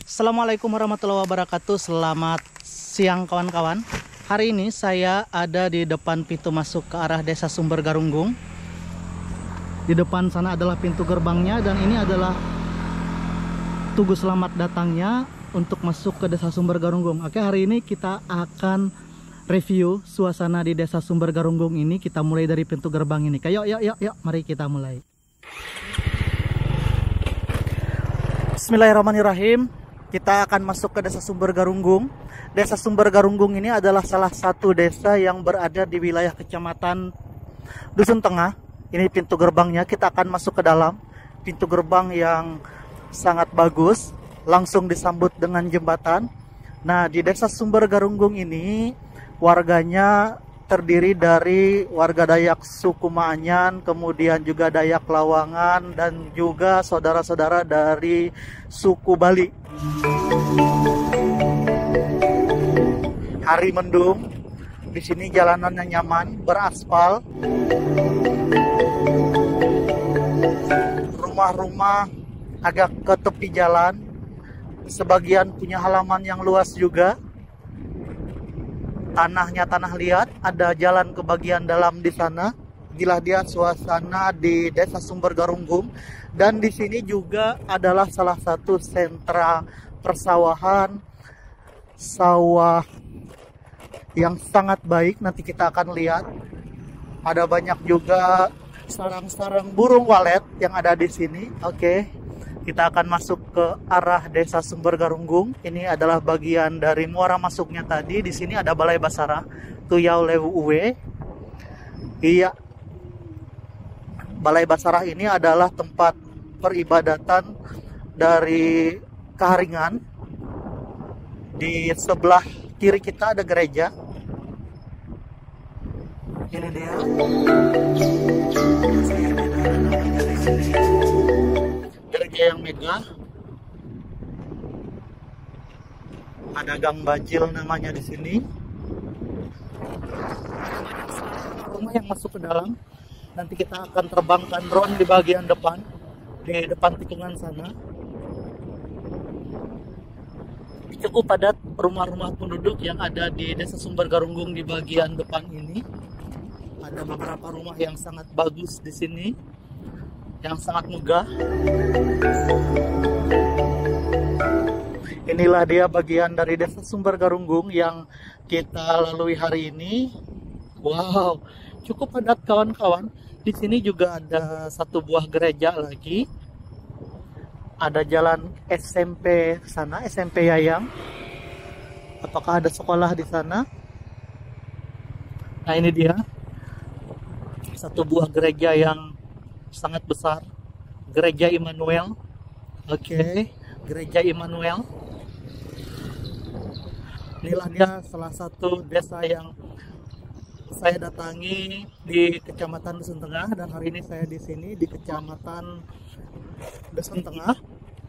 Assalamualaikum warahmatullahi wabarakatuh. Selamat siang kawan-kawan. Hari ini saya ada di depan pintu masuk ke arah Desa Sumber Garunggung. Di depan sana adalah pintu gerbangnya dan ini adalah tugu selamat datangnya untuk masuk ke Desa Sumber Garunggung. Oke, hari ini kita akan review suasana di Desa Sumber Garunggung ini. Kita mulai dari pintu gerbang ini. Yuk, mari kita mulai. Bismillahirrahmanirrahim. Kita akan masuk ke Desa Sumber Garunggung. Desa Sumber Garunggung ini adalah salah satu desa yang berada di wilayah Kecamatan Dusun Tengah. Ini pintu gerbangnya, kita akan masuk ke dalam. Pintu gerbang yang sangat bagus, langsung disambut dengan jembatan. Nah, di Desa Sumber Garunggung ini warganya terdiri dari warga Dayak suku Maanyan, kemudian juga Dayak Lawangan, dan juga saudara-saudara dari suku Bali. Hari mendung, di sini jalanannya nyaman, beraspal. Rumah-rumah agak ke tepi jalan, sebagian punya halaman yang luas juga. Tanahnya tanah liat, ada jalan ke bagian dalam di sana. Inilah dia suasana di Desa Sumber Garunggung, dan di sini juga adalah salah satu sentra persawahan, sawah yang sangat baik. Nanti kita akan lihat ada banyak juga sarang-sarang burung walet yang ada di sini. Oke. Kita akan masuk ke arah Desa Sumber Garunggung. Ini adalah bagian dari muara masuknya tadi. Di sini ada Balai Basarah, Tuyau Lewu Uwe. Iya. Balai Basarah ini adalah tempat peribadatan dari Kaharingan. Di sebelah kiri kita ada gereja. Ini dia. Gereja yang megah. Ada gang bajil namanya di sini. Rumah yang masuk ke dalam. Nanti kita akan terbangkan drone di bagian depan, di depan tikungan sana. Cukup padat rumah-rumah penduduk yang ada di Desa Sumber Garunggung di bagian depan ini. Ada beberapa rumah yang sangat bagus di sini, yang sangat megah. Inilah dia bagian dari Desa Sumber Garunggung yang kita lalui hari ini. Wow, cukup padat kawan-kawan. Di sini juga ada satu buah gereja lagi. Ada jalan SMP sana, SMP Yayang. Apakah ada sekolah di sana? Nah, ini dia satu buah gereja yang sangat besar, Gereja Immanuel. Oke, Gereja Immanuel. Inilah dia salah satu desa yang saya datangi di Kecamatan Dusun Tengah, dan hari ini saya di sini di Kecamatan Dusun Tengah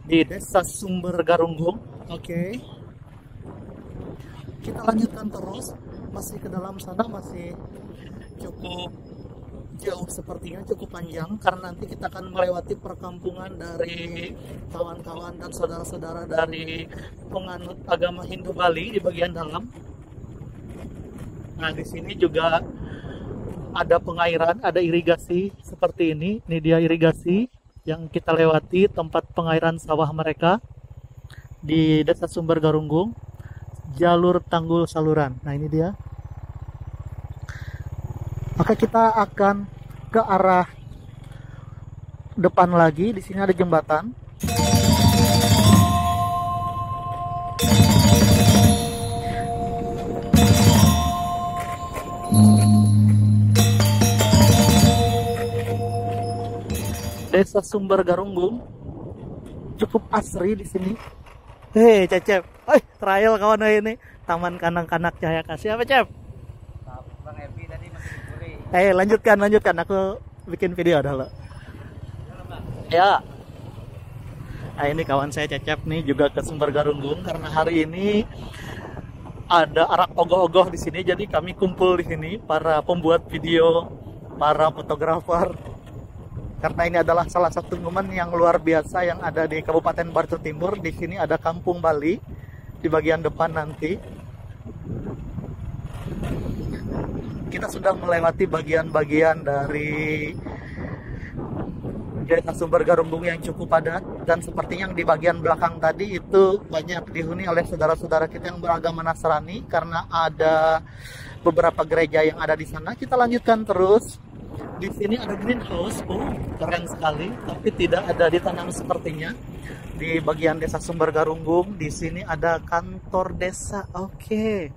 di Desa Sumber Garunggung. Oke. Kita lanjutkan terus, masih ke dalam sana, masih cukup jauh sepertinya, cukup panjang, karena nanti kita akan melewati perkampungan dari kawan-kawan dan saudara-saudara dari penganut agama Hindu Bali di bagian dalam. Nah, di sini juga ada pengairan, ada irigasi seperti ini. Ini dia irigasi yang kita lewati, tempat pengairan sawah mereka di Desa Sumber Garunggung, jalur tanggul saluran. Nah, ini dia. Maka kita akan ke arah depan lagi. Di sini ada jembatan. Desa Sumber Garunggung cukup asri di sini. Hei, Cecep. Trial kawan ini. Taman Kanak-Kanak Cahaya Kasih apa, Cep? Bang Evi tadi masih dicuri. Lanjutkan. Aku bikin video dulu. Ya. Nah, ini kawan saya Cecep nih juga ke Sumber Garunggung karena hari ini ada arak ogoh-ogoh di sini. Jadi kami kumpul di sini para pembuat video, para fotografer karena ini adalah salah satu momen yang luar biasa yang ada di Kabupaten Batu Timur. Di sini ada Kampung Bali di bagian depan nanti. Kita sudah melewati bagian-bagian dari Desa Sumber Garunggung yang cukup padat, dan sepertinya yang di bagian belakang tadi itu banyak dihuni oleh saudara-saudara kita yang beragama Nasrani karena ada beberapa gereja yang ada di sana. Kita lanjutkan terus. Di sini ada greenhouse, keren sekali, tapi tidak ada ditanam sepertinya. Di bagian Desa Sumber Garunggung, di sini ada kantor desa. Oke.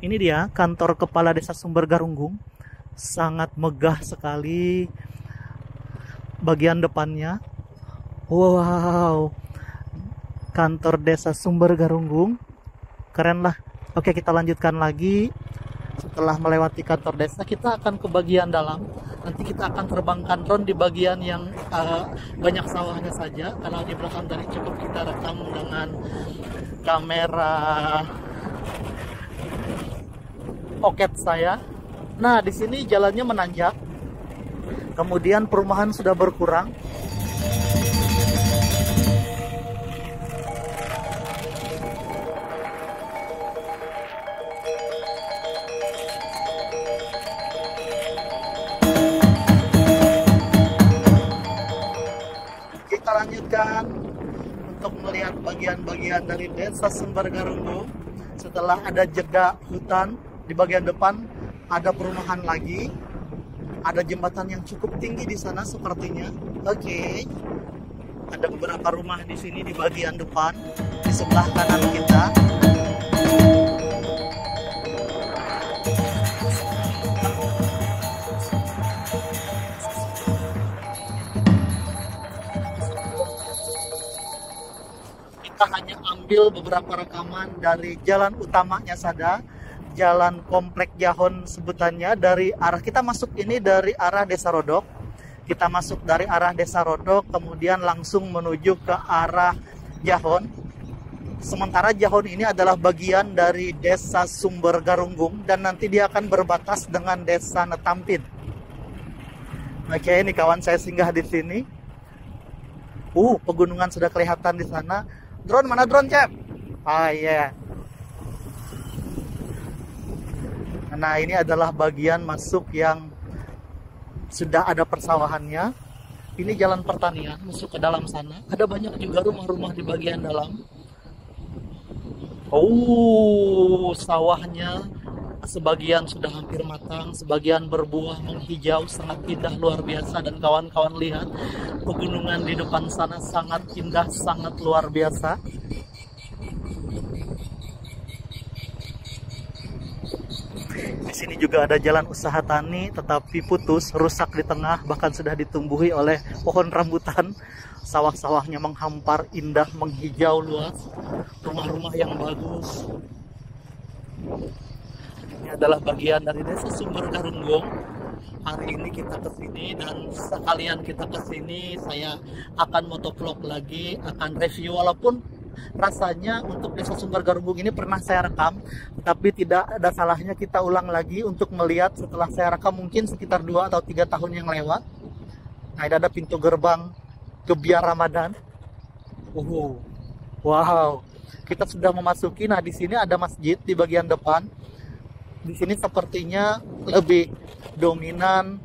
Ini dia kantor kepala Desa Sumber Garunggung. Sangat megah sekali bagian depannya. Wow, kantor Desa Sumber Garunggung, keren lah. Oke, kita lanjutkan lagi. Setelah melewati kantor desa, kita akan ke bagian dalam. Nanti kita akan terbangkan drone di bagian yang banyak sawahnya saja. Kalau di belakang tadi cukup kita rekam dengan kamera pocket saya. Nah, di sini jalannya menanjak. Kemudian perumahan sudah berkurang. Kita lanjutkan untuk melihat bagian-bagian dari Desa Sumber Garunggung. Setelah ada jeda hutan, di bagian depan ada perumahan lagi. Ada jembatan yang cukup tinggi di sana sepertinya. Oke. Ada beberapa rumah di sini di bagian depan, di sebelah kanan kita. Kita hanya ambil beberapa rekaman dari jalan utamanya saja. Jalan Komplek Jahon sebutannya, dari arah kita masuk ini dari arah Desa Rodok. Kita masuk dari arah Desa Rodok, kemudian langsung menuju ke arah Jahon. Sementara Jahon ini adalah bagian dari Desa Sumber Garunggung dan nanti dia akan berbatas dengan Desa Netampin. Oke, ini kawan saya singgah di sini. Pegunungan sudah kelihatan di sana. Drone mana drone, Cep? Ah iya. Nah, ini adalah bagian masuk yang sudah ada persawahannya. Ini jalan pertanian masuk ke dalam sana. Ada banyak juga rumah-rumah di bagian dalam. Sawahnya sebagian sudah hampir matang, sebagian berbuah menghijau, sangat indah luar biasa. Dan kawan-kawan lihat pegunungan di depan sana sangat indah, sangat luar biasa. Di sini juga ada jalan usaha tani, tetapi putus, rusak di tengah, bahkan sudah ditumbuhi oleh pohon rambutan. Sawah-sawahnya menghampar, indah, menghijau luas. Rumah-rumah yang bagus. Ini adalah bagian dari Desa Sumber Garunggung. Hari ini kita ke sini, dan sekalian kita ke sini, saya akan motovlog lagi, akan review. Walaupun rasanya untuk Desa Sumber Garunggung ini pernah saya rekam, tapi tidak ada salahnya kita ulang lagi untuk melihat setelah saya rekam mungkin sekitar 2 atau 3 tahun yang lewat. Nah, ini ada pintu gerbang Gebiar Ramadan. Wow, kita sudah memasuki. Nah, di sini ada masjid di bagian depan. Di sini sepertinya lebih dominan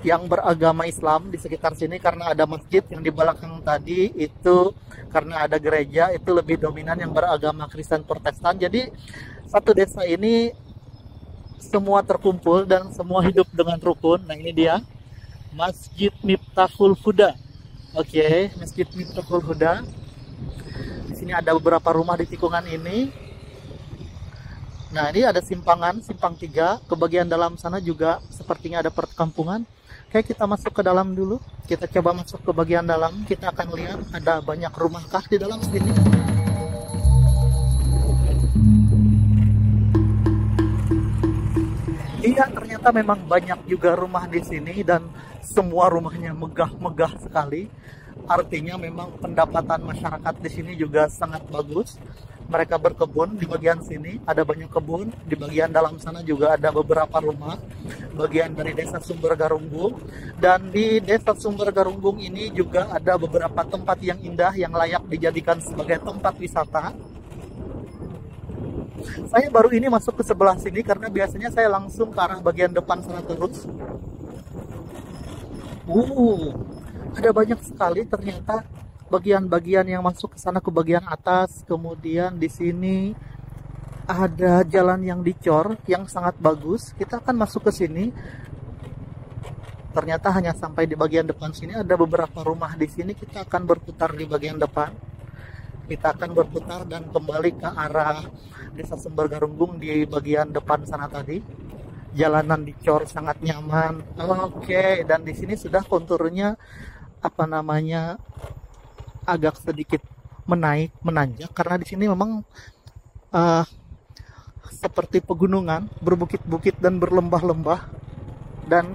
yang beragama Islam di sekitar sini, karena ada masjid. Yang di belakang tadi itu karena ada gereja, itu lebih dominan yang beragama Kristen Protestan. Jadi satu desa ini semua terkumpul dan semua hidup dengan rukun. Nah, ini dia Masjid Miftahul Huda. Oke, Masjid Miftahul Huda. Di sini ada beberapa rumah di tikungan ini. Nah, ini ada simpang 3. Ke bagian dalam sana juga sepertinya ada perkampungan. Oke, kita masuk ke dalam dulu. Kita coba masuk ke bagian dalam. Kita akan lihat ada banyak rumah kah di dalam sini. Iya, ternyata memang banyak juga rumah di sini dan semua rumahnya megah-megah sekali. Artinya memang pendapatan masyarakat di sini juga sangat bagus. Mereka berkebun di bagian sini, ada banyak kebun. Di bagian dalam sana juga ada beberapa rumah, bagian dari Desa Sumber Garunggung. Dan di Desa Sumber Garunggung ini juga ada beberapa tempat yang indah yang layak dijadikan sebagai tempat wisata. Saya baru ini masuk ke sebelah sini karena biasanya saya langsung ke arah bagian depan sana terus. Ada banyak sekali ternyata bagian-bagian yang masuk ke sana ke bagian atas. Kemudian di sini ada jalan yang dicor yang sangat bagus. Kita akan masuk ke sini. Ternyata hanya sampai di bagian depan sini. Ada beberapa rumah di sini. Kita akan berputar di bagian depan. Kita akan berputar dan kembali ke arah Desa Sumber Garunggung di bagian depan sana tadi. Jalanan dicor sangat nyaman. Oke, dan di sini sudah konturnya agak sedikit menanjak karena di sini memang seperti pegunungan, berbukit-bukit dan berlembah-lembah. Dan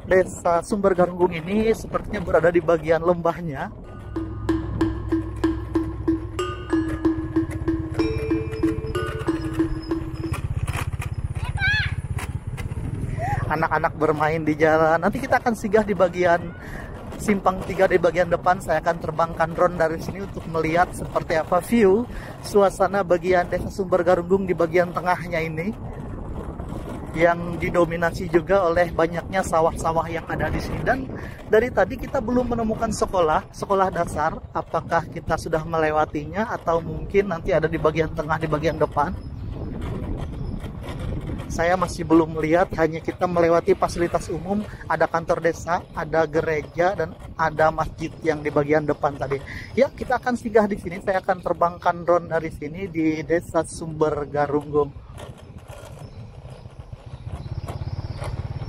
Desa Sumber Garunggung ini sepertinya berada di bagian lembahnya. Anak-anak bermain di jalan. Nanti kita akan singgah di bagian simpang 3 di bagian depan. Saya akan terbangkan drone dari sini untuk melihat seperti apa view suasana bagian Desa Sumber Garunggung di bagian tengahnya ini, yang didominasi juga oleh banyaknya sawah-sawah yang ada di sini. Dan dari tadi kita belum menemukan sekolah dasar. Apakah kita sudah melewatinya atau mungkin nanti ada di bagian tengah di bagian depan? Saya masih belum melihat, hanya kita melewati fasilitas umum, ada kantor desa, ada gereja, dan ada masjid yang di bagian depan tadi. Ya, kita akan singgah di sini. Saya akan terbangkan drone dari sini di Desa Sumber Garunggung.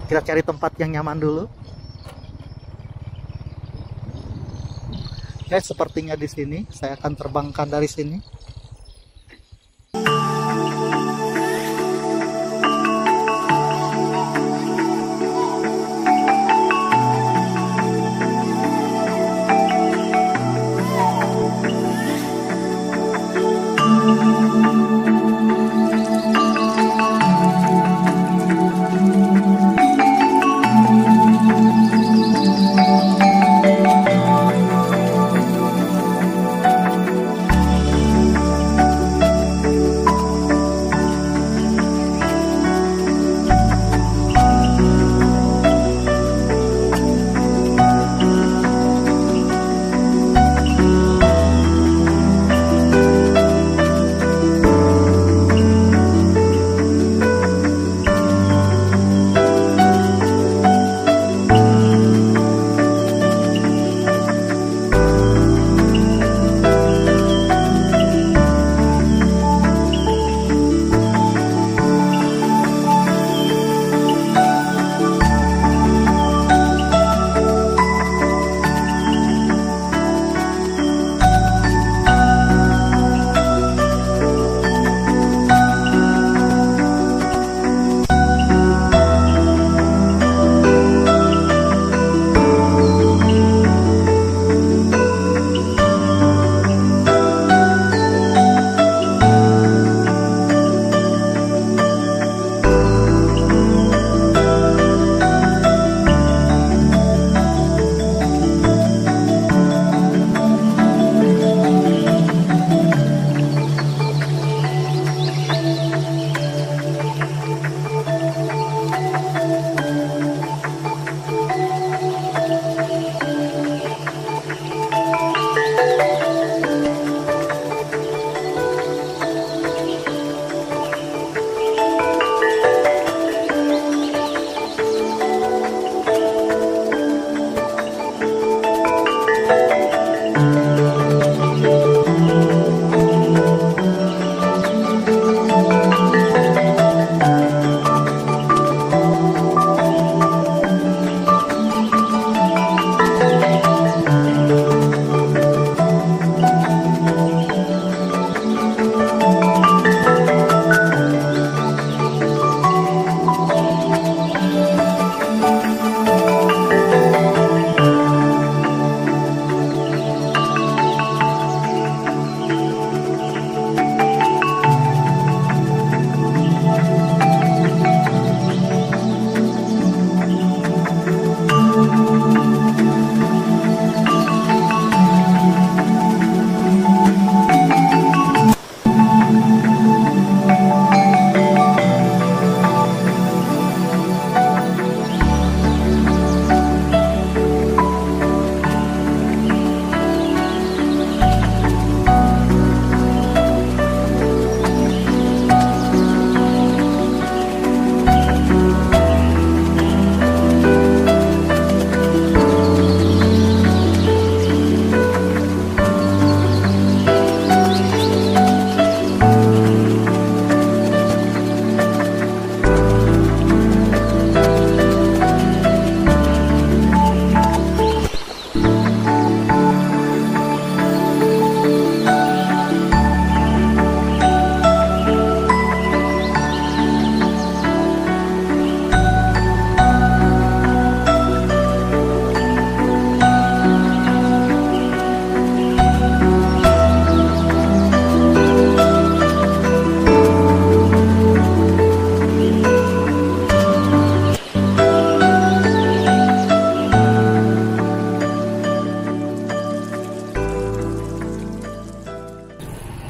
Kita cari tempat yang nyaman dulu. Oke, sepertinya di sini. Saya akan terbangkan dari sini.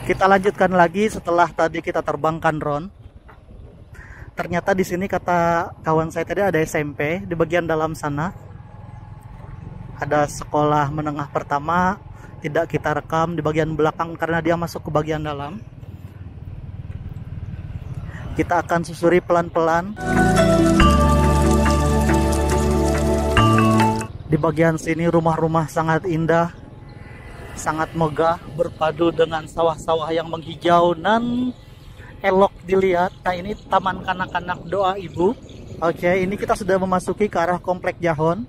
Kita lanjutkan lagi setelah tadi kita terbangkan drone. Ternyata di sini kata kawan saya tadi ada SMP di bagian dalam sana. Ada sekolah menengah pertama, tidak kita rekam di bagian belakang karena dia masuk ke bagian dalam. Kita akan susuri pelan-pelan. Di bagian sini rumah-rumah sangat indah, sangat megah, berpadu dengan sawah-sawah yang menghijau dan elok dilihat. Nah, ini taman kanak-kanak doa ibu. Oke, ini kita sudah memasuki ke arah komplek Jahon.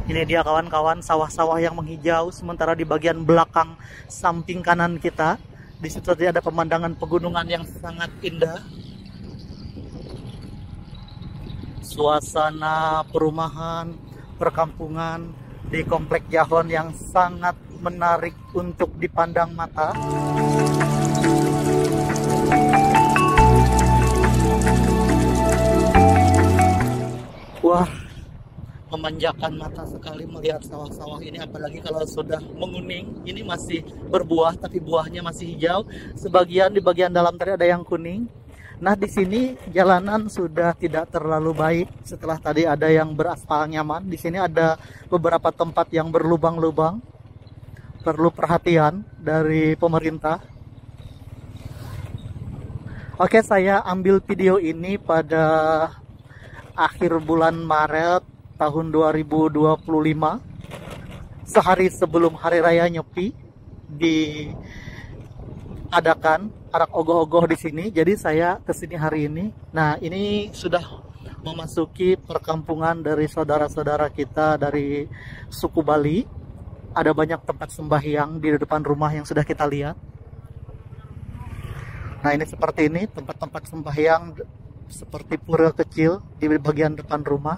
Ini dia kawan-kawan, sawah-sawah yang menghijau. Sementara di bagian belakang samping kanan kita, di situ ada pemandangan pegunungan yang sangat indah. Suasana perumahan, perkampungan di komplek Jahon yang sangat menarik untuk dipandang mata. Wah, memanjakan mata sekali melihat sawah-sawah ini, apalagi kalau sudah menguning. Ini masih berbuah tapi buahnya masih hijau. Sebagian di bagian dalam tadi ada yang kuning. Nah, di sini jalanan sudah tidak terlalu baik setelah tadi ada yang beraspal nyaman. Di sini ada beberapa tempat yang berlubang-lubang. Perlu perhatian dari pemerintah. Oke, saya ambil video ini pada akhir bulan Maret tahun 2025. Sehari sebelum Hari Raya Nyepi diadakan arak ogoh-ogoh di sini. Jadi saya kesini hari ini. Nah, ini sudah memasuki perkampungan dari saudara-saudara kita dari suku Bali. Ada banyak tempat sembahyang di depan rumah yang sudah kita lihat. Nah, ini seperti ini tempat-tempat sembahyang seperti pura kecil di bagian depan rumah.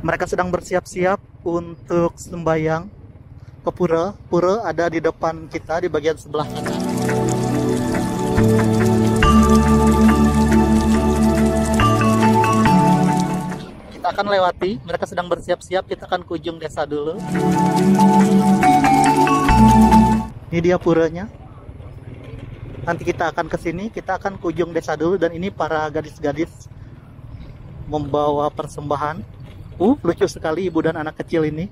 Mereka sedang bersiap-siap untuk sembahyang ke pura. Pura ada di depan kita di bagian sebelah kanan. Kita akan lewati, mereka sedang bersiap-siap. Kita akan ke ujung desa dulu. Ini dia puranya. Nanti kita akan ke sini, kita akan ke ujung desa dulu. Dan ini para gadis-gadis membawa persembahan. Lucu sekali ibu dan anak kecil ini.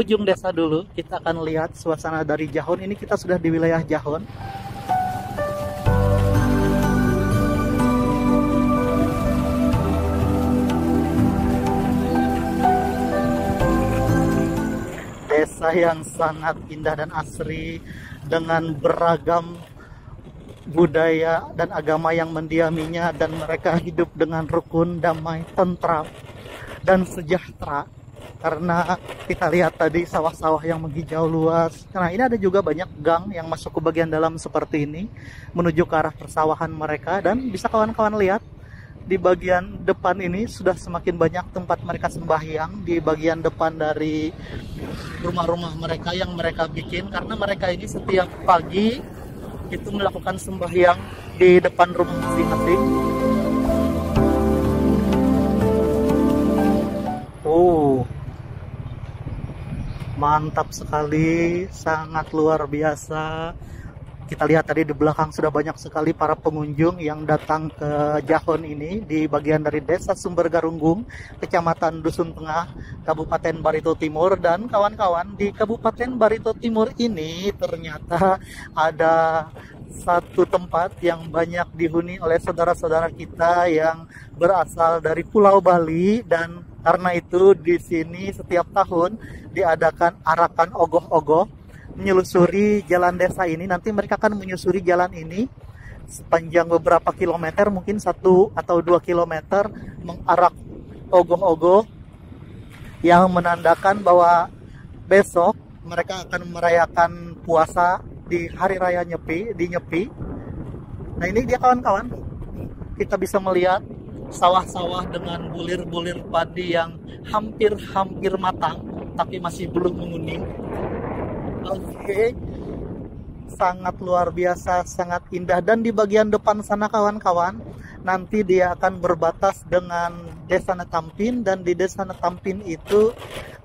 ujung desa dulu. Kita akan lihat suasana dari Jahon. Ini kita sudah di wilayah Jahon. Desa yang sangat indah dan asri dengan beragam budaya dan agama yang mendiaminya, dan mereka hidup dengan rukun, damai, tentram, dan sejahtera. Karena kita lihat tadi sawah-sawah yang menghijau luas. Nah, ini ada juga banyak gang yang masuk ke bagian dalam seperti ini menuju ke arah persawahan mereka, dan bisa kawan-kawan lihat di bagian depan ini sudah semakin banyak tempat mereka sembahyang di bagian depan dari rumah-rumah mereka yang mereka bikin, karena mereka ini setiap pagi itu melakukan sembahyang di depan rumah masing-masing. Oh, mantap sekali, sangat luar biasa. Kita lihat tadi di belakang sudah banyak sekali para pengunjung yang datang ke Jahon ini di bagian dari Desa Sumber Garunggung, Kecamatan Dusun Tengah, Kabupaten Barito Timur. Dan kawan-kawan, di Kabupaten Barito Timur ini ternyata ada satu tempat yang banyak dihuni oleh saudara-saudara kita yang berasal dari Pulau Bali, dan karena itu di sini setiap tahun diadakan arakan ogoh-ogoh menyelusuri jalan desa ini. Nanti mereka akan menyusuri jalan ini sepanjang beberapa kilometer, mungkin 1 atau 2 kilometer, mengarak ogoh-ogoh yang menandakan bahwa besok mereka akan merayakan puasa di hari raya Nyepi, di Nyepi. Nah, ini dia kawan-kawan, kita bisa melihat sawah-sawah dengan bulir-bulir padi yang hampir-hampir matang tapi masih belum menguning. Oke, sangat luar biasa, sangat indah. Dan di bagian depan sana kawan-kawan, nanti dia akan berbatas dengan Desa Netampin, dan di Desa Netampin itu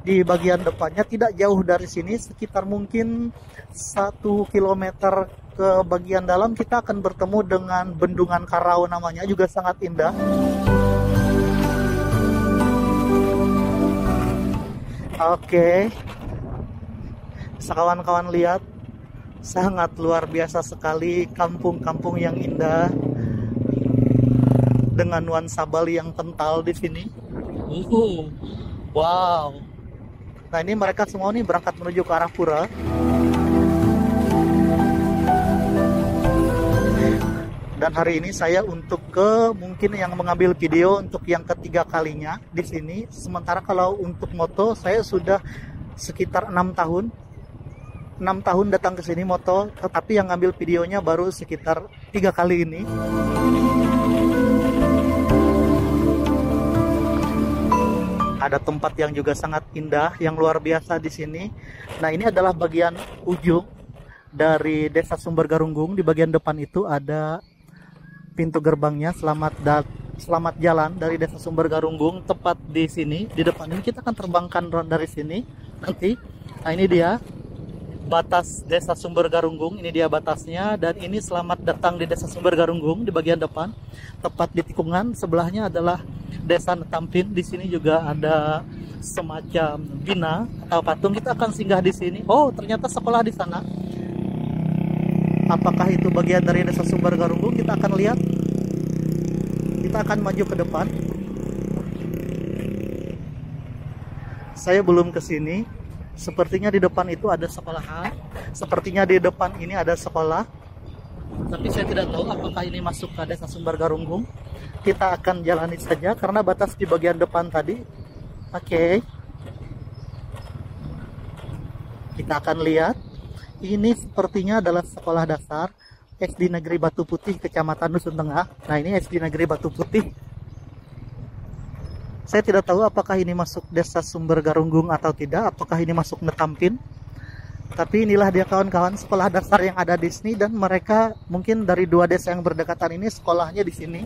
di bagian depannya tidak jauh dari sini, sekitar mungkin 1 kilometer ke bagian dalam, kita akan bertemu dengan Bendungan Karau, namanya juga sangat indah. Oke, bisa kawan-kawan lihat, sangat luar biasa sekali kampung-kampung yang indah dengan nuansa Bali yang kental di sini. Wow. Nah, ini mereka semua nih berangkat menuju ke arah pura. Dan hari ini saya untuk mungkin yang mengambil video untuk yang ketiga kalinya di sini. Sementara kalau untuk moto saya sudah sekitar 6 tahun. 6 tahun datang ke sini moto, tetapi yang ngambil videonya baru sekitar 3 kali ini. Ada tempat yang juga sangat indah, yang luar biasa di sini. Nah, ini adalah bagian ujung dari Desa Sumber Garunggung. Di bagian depan itu ada pintu gerbangnya. Selamat jalan dari Desa Sumber Garunggung. Tepat di sini, di depan ini kita akan terbangkan drone dari sini nanti. Nah, ini dia batas Desa Sumber Garunggung, ini dia batasnya. Dan ini selamat datang di Desa Sumber Garunggung di bagian depan, tepat di tikungan. Sebelahnya adalah Desa Netampin. Di sini juga ada semacam bina atau patung. Kita akan singgah di sini. Oh, ternyata sekolah di sana. Apakah itu bagian dari Desa Sumber Garunggung? Kita akan lihat. Kita akan maju ke depan. Saya belum ke sini. Sepertinya di depan itu ada sekolahan. Sepertinya di depan ini ada sekolah. Tapi saya tidak tahu apakah ini masuk ke Desa Sumber Garunggung. Kita akan jalani saja karena batas di bagian depan tadi. Oke. Kita akan lihat. Ini sepertinya adalah sekolah dasar SD Negeri Batu Putih, Kecamatan Dusun Tengah. Nah, ini SD Negeri Batu Putih. Saya tidak tahu apakah ini masuk Desa Sumber Garunggung atau tidak, apakah ini masuk Netampin. Tapi inilah dia kawan-kawan sekolah dasar yang ada di sini, dan mereka mungkin dari 2 desa yang berdekatan ini sekolahnya di sini.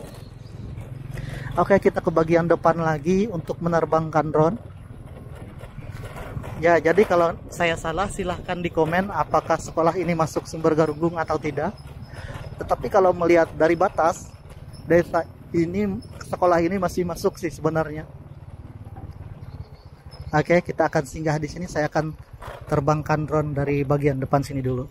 Oke, kita ke bagian depan lagi untuk menerbangkan drone. Ya, jadi kalau saya salah silahkan di komen apakah sekolah ini masuk Sumber Garunggung atau tidak. Tetapi kalau melihat dari batas desa ini, sekolah ini masih masuk sih sebenarnya. Oke, kita akan singgah di sini. Saya akan terbangkan drone dari bagian depan sini dulu.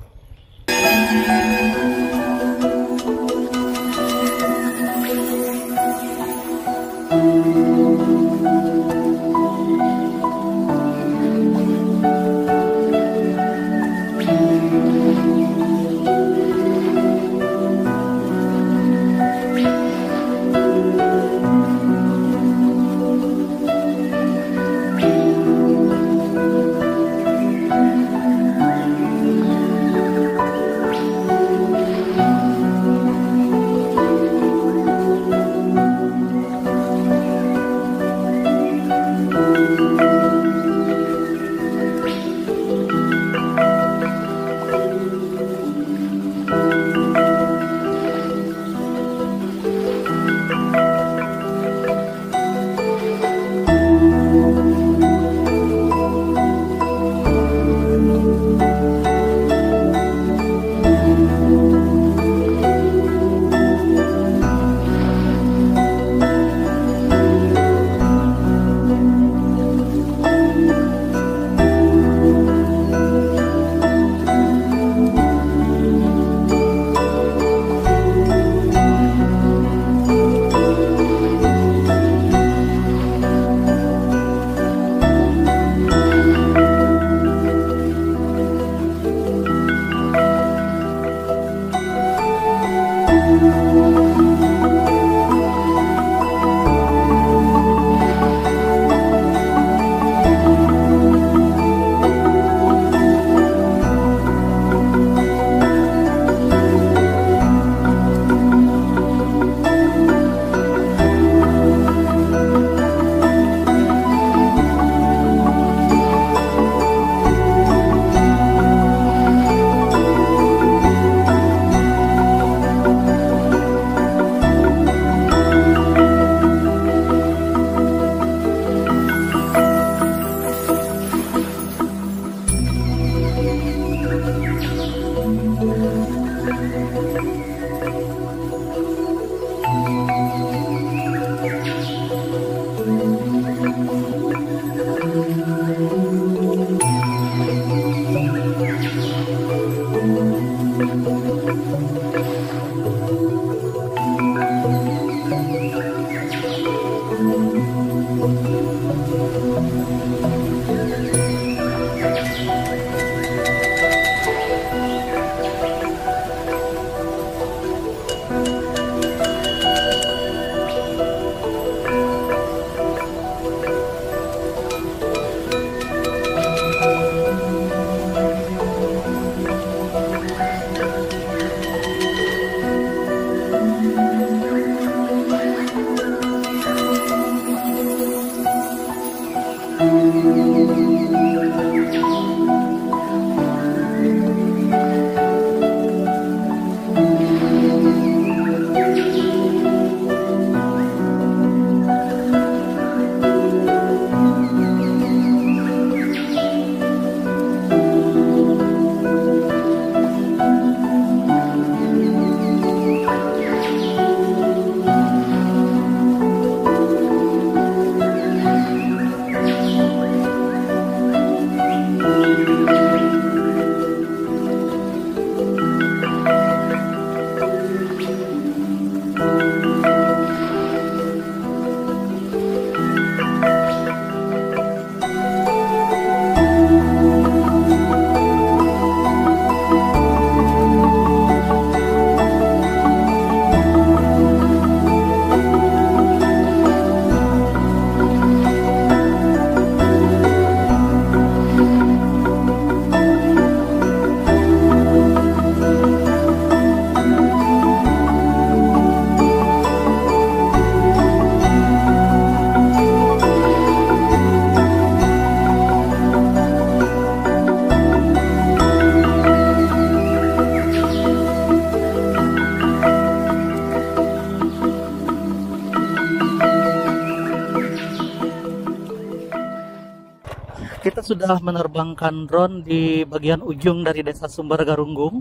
Kita sudah menerbangkan drone di bagian ujung dari Desa Sumber Garunggung,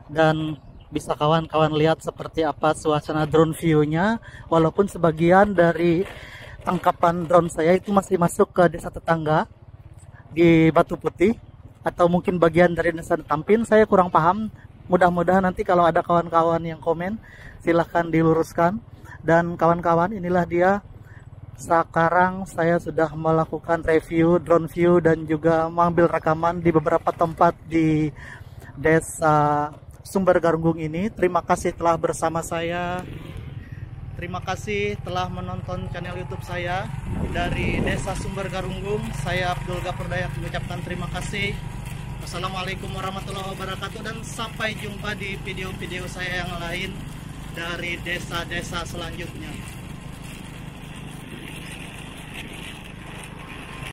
dan bisa kawan-kawan lihat seperti apa suasana drone view-nya, walaupun sebagian dari tangkapan drone saya itu masih masuk ke desa tetangga di Batu Putih. atau mungkin bagian dari Desa Tampin, saya kurang paham. Mudah-mudahan nanti kalau ada kawan-kawan yang komen, silahkan diluruskan. Dan kawan-kawan, inilah dia. Sekarang saya sudah melakukan review, drone view, dan juga mengambil rekaman di beberapa tempat di Desa Sumber Garunggung ini. Terima kasih telah bersama saya. Terima kasih telah menonton channel YouTube saya dari Desa Sumber Garunggung. Saya Abdul Ghafur Dayak mengucapkan terima kasih. Wassalamualaikum warahmatullahi wabarakatuh, dan sampai jumpa di video-video saya yang lain dari desa-desa selanjutnya.